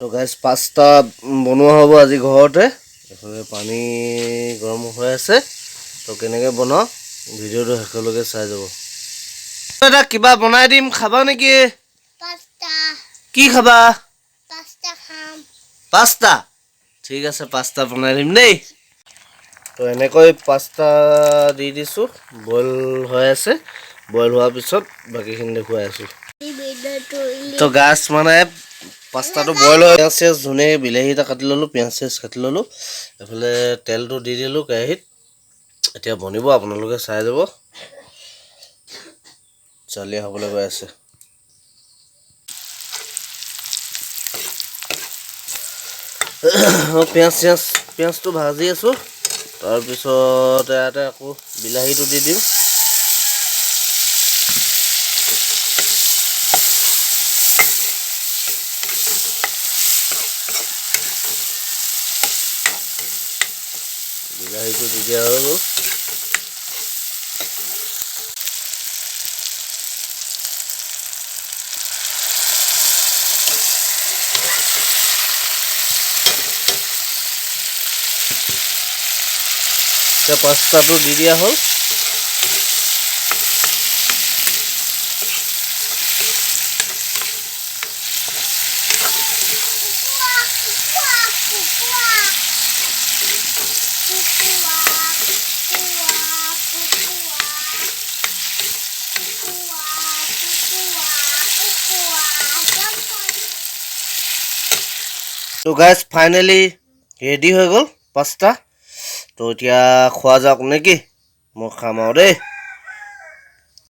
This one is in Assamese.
তো গাইজ পাস্তা বনোৱা হ'ব আজি ঘৰতে। এফালে পানী গৰম হৈ আছে। তো কেনেকৈ বনাওঁ ভিডিঅ'টো শেষলৈকে চাই যাব। এটা কিবা বনাই দিম, খাবা নেকি? পাস্তা। কি খাবা? পাস্তা খাম। পাস্তা? ঠিক আছে, পাস্তা বনাই দিম দেই। তো এনেকৈ পাস্তা দি দিছোঁ, বইল হৈ আছে। বইল হোৱাৰ পিছত বাকীখিনি দেখুৱাই আছোঁ। তো গাছ মানে পাস্তাটো বইল হৈ পিঁয়াজ চিয়াজ ধুনীয়াকৈ বিলাহী এটা কাটি ল'লোঁ, পিঁয়াজ চিয়াজ কাটি ল'লোঁ। এইফালে তেলটো দি দিলোঁ কেৰাহীত। এতিয়া বনিব, আপোনালোকে চাই যাব। চালিয়া হ'বলৈ গৈ আছে। পিঁয়াজটো ভাজি আছোঁ। তাৰপিছত ইয়াতে আকৌ বিলাহীটো দি দিম। বিলাহীটো দি দিয়া হৈ গ'ল। পাস্তাটো দি দিয়া হ'ল। তো গাইজ ফাইনেলি ৰেডি হৈ গ'ল পাস্তা। তো এতিয়া খোৱা যাওক নেকি? মই খাম আৰু দেই।